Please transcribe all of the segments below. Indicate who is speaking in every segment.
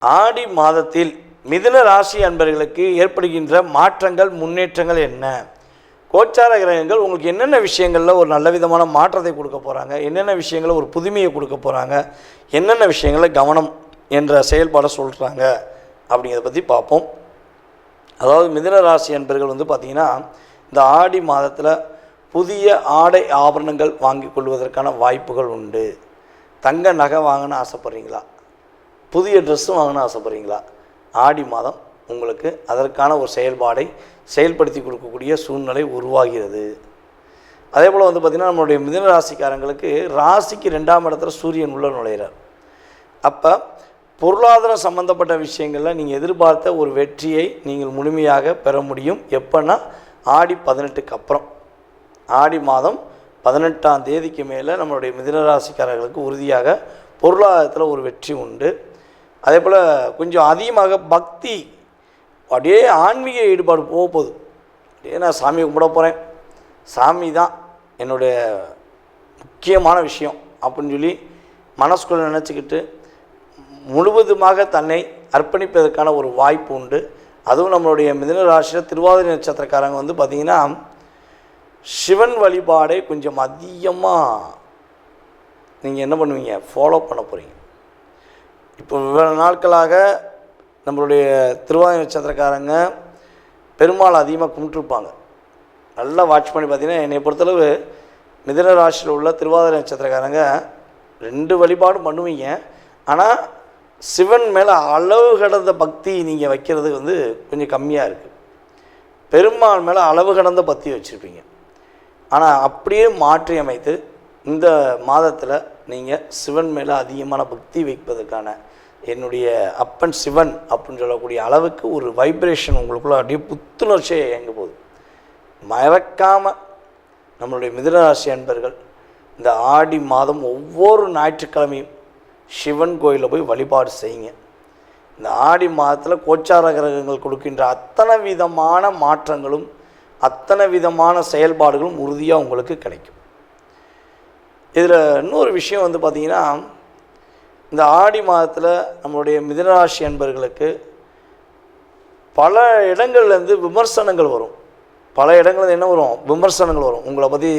Speaker 1: ஆடி மாதத்தில் மிதுன ராசி அன்பர்களுக்கு ஏற்படுகின்ற மாற்றங்கள் முன்னேற்றங்கள் என்ன? கோச்சார கிரகங்கள் உங்களுக்கு என்னென்ன விஷயங்களில் ஒரு நல்ல விதமான மாற்றத்தை கொடுக்க போகிறாங்க, என்னென்ன விஷயங்களில் ஒரு புதுமையை கொடுக்க போகிறாங்க, என்னென்ன விஷயங்களில் கவனம் என்ற செயல்பாடை சொல்கிறாங்க அப்படிங்கிறத பற்றி பார்ப்போம். அதாவது மிதுன ராசி அன்பர்கள் பார்த்திங்கன்னா இந்த ஆடி மாதத்தில் புதிய ஆடை ஆபரணங்கள் வாங்கி கொள்வதற்கான வாய்ப்புகள் உண்டு. தங்க நகை வாங்கணும்னு ஆசைப்பட்றீங்களா? புதிய ட்ரெஸ்ஸும் வாங்கணும்னு ஆசைப்பட்றீங்களா? ஆடி மாதம் உங்களுக்கு அதற்கான ஒரு செயல்பாடை செயல்படுத்தி கொடுக்கக்கூடிய சூழ்நிலை உருவாகிறது. அதே போல் பார்த்திங்கன்னா நம்மளுடைய மிதுன ராசிக்காரங்களுக்கு ராசிக்கு 2ஆம் இடத்துல சூரியன் உள்ள நுழைகிறார். அப்போ பொருளாதாரம் சம்மந்தப்பட்ட விஷயங்களில் நீங்கள் எதிர்பார்த்த ஒரு வெற்றியை நீங்கள் முழுமையாக பெற முடியும். எப்போன்னா ஆடி 18க்கு அப்புறம். ஆடி மாதம் 18ஆம் தேதிக்கு மேலே நம்மளுடைய மிதுன ராசிக்காரர்களுக்கு உறுதியாக பொருளாதாரத்தில் ஒரு வெற்றி உண்டு. அதே போல் கொஞ்சம் அதிகமாக பக்தி, அப்படியே ஆன்மீக ஈடுபாடு போகுது. அப்படியே நான் சாமியை கும்பிட போகிறேன், சாமி தான் என்னுடைய முக்கியமான விஷயம் அப்படின்னு சொல்லி மனசுக்குள்ளே நினச்சிக்கிட்டு முழுவதுமாக தன்னை அர்ப்பணிப்பதற்கான ஒரு வாய்ப்பு உண்டு. அதுவும் நம்மளுடைய மிதுன ராசியில் திருவாதிரை நட்சத்திரக்காரங்க பார்த்திங்கன்னா சிவன் வழிபாடை கொஞ்சம் அதிகமாக நீங்கள் என்ன பண்ணுவீங்க, ஃபாலோ பண்ண போகிறீங்க. இப்போ இவ்வளோ நாட்களாக நம்மளுடைய திருவாதிரை நட்சத்திரக்காரங்க பெருமாள் அதிகமாக கும்பிட்டுருப்பாங்க. நல்லா வாட்ச் பண்ணி பார்த்தீங்கன்னா என்னை பொறுத்தளவு மிதுன ராசியில் உள்ள திருவாதிரை நட்சத்திரக்காரங்க 2 வழிபாடும் பண்ணுவீங்க. ஆனால் சிவன் மேலே அளவு கடந்த பக்தி நீங்கள் வைக்கிறது கொஞ்சம் கம்மியாக இருக்குது. பெருமாள் மேலே அளவு கடந்த பக்தி வச்சுருப்பீங்க. ஆனால் அப்படியே மாற்றி அமைத்து இந்த மாதத்தில் நீங்கள் சிவன் மேலே அதிகமான பக்தி வைப்பதற்கான என்னுடைய அப்பன் சிவன் அப்படின்னு சொல்லக்கூடிய அளவுக்கு ஒரு வைப்ரேஷன் உங்களுக்குள்ள அப்படியே புத்துணர்ச்சியை இயங்க போகுது. மறக்காமல் நம்மளுடைய மிதுனராசி அன்பர்கள் இந்த ஆடி மாதம் ஒவ்வொரு ஞாயிற்றுக்கிழமையும் சிவன் கோயிலில் போய் வழிபாடு செய்யுங்க. இந்த ஆடி மாதத்தில் கோச்சார கிரகங்கள் கொடுக்கின்ற அத்தனை விதமான மாற்றங்களும் அத்தனை விதமான செயல்பாடுகளும் உறுதியாக உங்களுக்கு கிடைக்கும். இதில் இன்னொரு விஷயம் பார்த்திங்கன்னா இந்த ஆடி மாதத்தில் நம்மளுடைய மிதுனராசி அன்பர்களுக்கு பல இடங்கள்லேருந்து விமர்சனங்கள் வரும். பல இடங்கள்ல என்ன வரும், விமர்சனங்கள் வரும். உங்களை பற்றி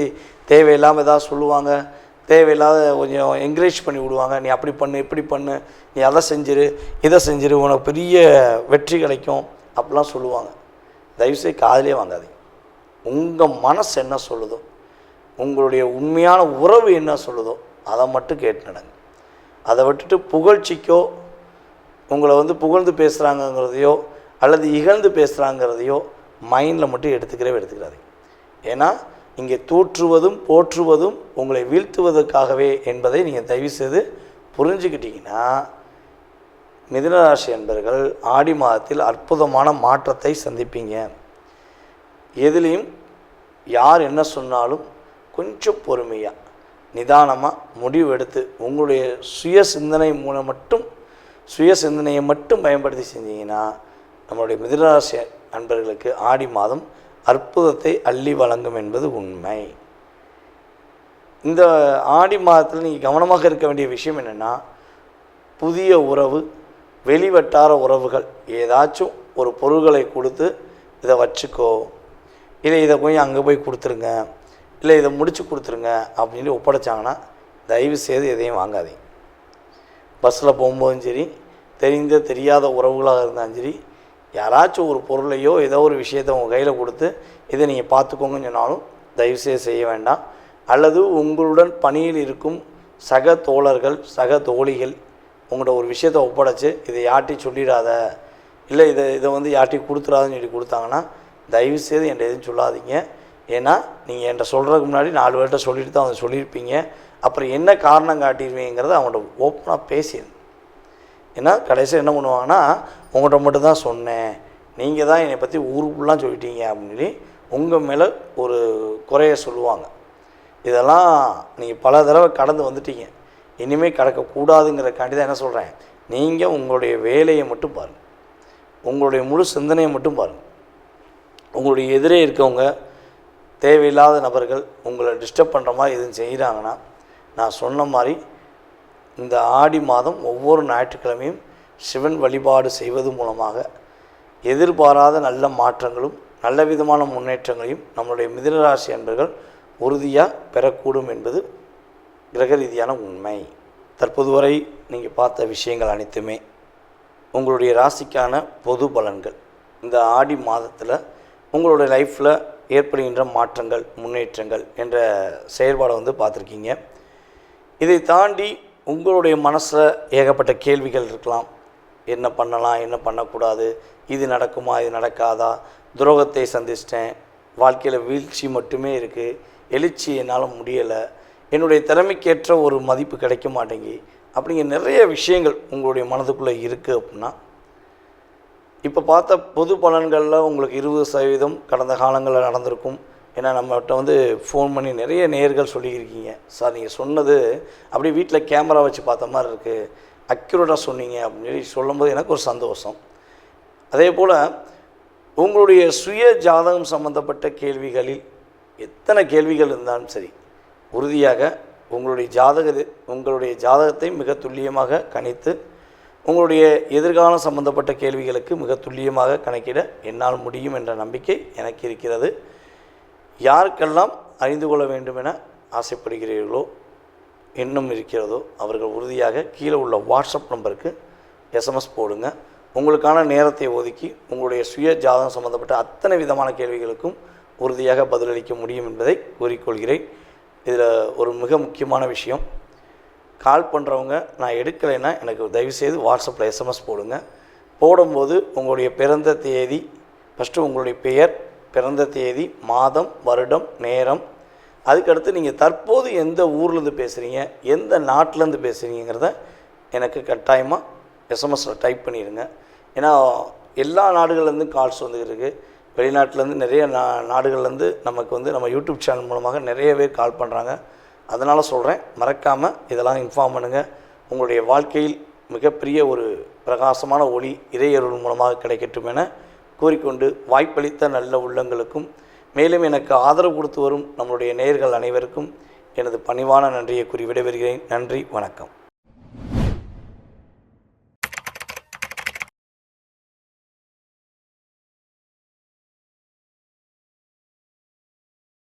Speaker 1: தேவையில்லாமல் ஏதாவது சொல்லுவாங்க, தேவையில்லாத கொஞ்சம் என்கரேஜ் பண்ணி விடுவாங்க. நீ அப்படி பண்ணு, இப்படி பண்ணு, நீ அதை செஞ்சிரு, இதை செஞ்சிரு, உனக்கு பெரிய வெற்றி கிடைக்கும் அப்படிலாம் சொல்லுவாங்க. தயவுசெய்து காதிலே வாங்காதீங்க. உங்கள் மனசு என்ன சொல்லுதோ, உங்களுடைய உண்மையான உறவு என்ன சொல்லுதோ அதை மட்டும் கேட்டு நடங்க. அதை விட்டுட்டு புகழ்ச்சிக்கோ உங்களை புகழ்ந்து பேசுகிறாங்கங்கிறதையோ அல்லது இகழ்ந்து பேசுகிறாங்கிறதையோ மைண்டில் மட்டும் எடுத்துக்கிறாதீங்க. ஏன்னா இங்கே தூற்றுவதும் போற்றுவதும் உங்களை வீழ்த்துவதற்காகவே என்பதை நீங்கள் தயவுசெய்து புரிஞ்சுக்கிட்டீங்கன்னா மிதுனராசி என்பர்கள் ஆடி மாதத்தில் அற்புதமான மாற்றத்தை சந்திப்பீங்க. எதுலேயும் யார் என்ன சொன்னாலும் கொஞ்சம் பொறுமையாக நிதானமாக முடிவு எடுத்து உங்களுடைய சுய சிந்தனையை மட்டும் பயன்படுத்தி செஞ்சீங்கன்னா நம்மளுடைய மிதுனராசி அன்பர்களுக்கு ஆடி மாதம் அற்புதத்தை அள்ளி வழங்கும் என்பது உண்மை. இந்த ஆடி மாதத்தில் நீங்கள் கவனமாக இருக்க வேண்டிய விஷயம் என்னென்னா, புதிய உறவு, வெளிவட்டார உறவுகள் ஏதாச்சும் ஒரு பொருள்களை கொடுத்து இதை வச்சுக்கோ, இதை கொஞ்சம் அங்கே போய் கொடுத்துருங்க, இல்லை இதை முடித்து கொடுத்துருங்க அப்படின்னு ஒப்படைச்சாங்கன்னா தயவு செய்து எதையும் வாங்காதீங்க. பஸ்ஸில் போகும்போதும் சரி, தெரியாத உறவுகளாக இருந்தாலும் சரி, யாராச்சும் ஒரு பொருளையோ ஏதோ ஒரு விஷயத்தை உங்கள் கையில் கொடுத்து இதை நீங்கள் பார்த்துக்கோங்கன்னு சொன்னாலும் தயவுசெய்து செய்ய வேண்டாம். அல்லது உங்களுடன் பணியில் இருக்கும் சக தோழர்கள், சக தோழிகள் உங்கள்கிட்ட ஒரு விஷயத்தை ஒப்படைச்சு இதை யார்ட்டையும் சொல்லிடாத, இல்லை இதை யார்ட்டையும் கொடுத்துடாதுன்னு சொல்லி கொடுத்தாங்கன்னா தயவுசெய்து என்கிட்ட எதுவும் சொல்லாதீங்க. ஏன்னா நீங்கள் என்கிட்ட சொல்கிறதுக்கு முன்னாடி 4 பேர்கிட்ட சொல்லிட்டு தான் அவங்க சொல்லியிருப்பீங்க. அப்புறம் என்ன காரணம் காட்டிடுவீங்கிறத அவங்கள்ட்ட ஓப்பனாக பேசிடுங்க. ஏன்னா கடைசியில் என்ன பண்ணுவாங்கன்னா, உங்கள்கிட்ட மட்டும்தான் சொன்னேன், நீங்கள் தான் என்னை பற்றி ஊருக்குலாம் சொல்லிட்டீங்க அப்படின்னு சொல்லி உங்கள் மேலே ஒரு குறைய சொல்லுவாங்க. இதெல்லாம் நீங்கள் பல தடவை கடந்து வந்துட்டீங்க. இனிமேல் கடக்கக்கூடாதுங்கிறக்காண்டி தான் என்ன சொல்கிறேன், நீங்கள் உங்களுடைய வேலையை மட்டும் பாருங்கள், உங்களுடைய முழு சிந்தனையை மட்டும் பாருங்கள். உங்களுடைய எதிரே இருக்கவங்க தேவையில்லாத நபர்கள் உங்களை டிஸ்டர்ப் பண்ணுற மாதிரி எதுவும் செய்கிறாங்கன்னா நான் சொன்ன மாதிரி இந்த ஆடி மாதம் ஒவ்வொரு ஞாயிற்றுக்கிழமையும் சிவன் வழிபாடு செய்வது மூலமாக எதிர்பாராத நல்ல மாற்றங்களும் நல்ல விதமான முன்னேற்றங்களையும் நம்மளுடைய மிதுனராசி அன்பர்கள் உறுதியாக பெறக்கூடும் என்பது கிரக ரீதியான உண்மை. தற்போது வரை நீங்கள் பார்த்த விஷயங்கள் அனைத்துமே உங்களுடைய ராசிக்கான பொது பலன்கள். இந்த ஆடி மாதத்தில் உங்களுடைய லைஃப்பில் ஏற்படுகின்ற மாற்றங்கள் முன்னேற்றங்கள் என்ற செயல்பாடை பார்த்துருக்கீங்க. இதை தாண்டி உங்களுடைய மனசில் ஏகப்பட்ட கேள்விகள் இருக்கலாம். என்ன பண்ணலாம், என்ன பண்ணக்கூடாது, இது நடக்குமா, இது நடக்காதா, துரோகத்தை சந்திச்சிட்டேன், வாழ்க்கையில் வீழ்ச்சி மட்டுமே இருக்குது, எழுச்சி என்னால் முடியலை, என்னுடைய திறமைக்கேற்ற ஒரு மதிப்பு கிடைக்க மாட்டேங்கி, அப்படிங்கிற நிறைய விஷயங்கள் உங்களுடைய மனதுக்குள்ளே இருக்குது. அப்படின்னா இப்போ பார்த்த பொது பலன்களில் உங்களுக்கு 20% கடந்த காலங்களில் நடந்திருக்கும். ஏன்னா நம்மகிட்ட ஃபோன் பண்ணி நிறைய நேயர்கள் சொல்லியிருக்கீங்க, சார் நீங்கள் சொன்னது அப்படியே வீட்டில் கேமரா வச்சு பார்த்த மாதிரி இருக்குது, அக்யூரேட்டாக சொன்னீங்க அப்படின்னு சொல்லும்போது எனக்கு ஒரு சந்தோஷம். அதே போல் உங்களுடைய சுய ஜாதகம் சம்பந்தப்பட்ட கேள்விகளில் எத்தனை கேள்விகள் இருந்தாலும் சரி, உறுதியாக உங்களுடைய ஜாதகத்தை மிக துல்லியமாக கணித்து உங்களுடைய எதிர்காலம் சம்பந்தப்பட்ட கேள்விகளுக்கு மிக துல்லியமாக கணக்கிட என்னால் முடியும் என்ற நம்பிக்கை எனக்கு இருக்கிறது. யாருக்கெல்லாம் அறிந்து கொள்ள வேண்டும் என ஆசைப்படுகிறீர்களோ, எண்ணம் இருக்கிறதோ, அவர்கள் உறுதியாக கீழே உள்ள வாட்ஸ்அப் நம்பருக்கு எஸ்எம்எஸ் போடுங்க. உங்களுக்கான நேரத்தை ஒதுக்கி உங்களுடைய சுய ஜாதகம் சம்பந்தப்பட்ட அத்தனை விதமான கேள்விகளுக்கும் உறுதியாக பதிலளிக்க முடியும் என்பதை கூறிக்கொள்கிறேன். இதில் ஒரு மிக முக்கியமான விஷயம், கால் பண்ணுறவங்க நான் எடுக்கலைன்னா எனக்கு தயவுசெய்து வாட்ஸ்அப்பில் எஸ்எம்எஸ் போடுங்க. போடும்போது உங்களுடைய பிறந்த தேதி, ஃபஸ்ட்டு உங்களுடைய பெயர், பிறந்த தேதி, மாதம், வருடம், நேரம், அதுக்கடுத்து நீங்கள் தற்போது எந்த ஊர்லேருந்து பேசுகிறீங்க, எந்த நாட்டிலேருந்து பேசுகிறீங்கிறத எனக்கு கட்டாயமாக எஸ்எம்எஸில் டைப் பண்ணிடுங்க. ஏன்னா எல்லா நாடுகள்லேருந்து கால்ஸ் வந்துருக்கு. வெளிநாட்டிலேருந்து நிறைய நாடுகள்லேருந்து நமக்கு நம்ம யூடியூப் சேனல் மூலமாக நிறைய பேர் கால் பண்ணுறாங்க. அதனால் சொல்கிறேன், மறக்காமல் இதெல்லாம் இன்ஃபார்ம் பண்ணுங்கள். உங்களுடைய வாழ்க்கையில் மிகப்பெரிய ஒரு பிரகாசமான ஒளி இறையருள் மூலமாக கிடைக்கட்டும் என கூறிக்கொண்டு, வாய்ப்பளித்த நல்ல உள்ளங்களுக்கும் மேலும் எனக்கு ஆதரவு கொடுத்து வரும் நம்முடைய நேயர்கள் அனைவருக்கும் எனது பணிவான நன்றியை கூறி விடைபெறுகிறேன். நன்றி, வணக்கம்.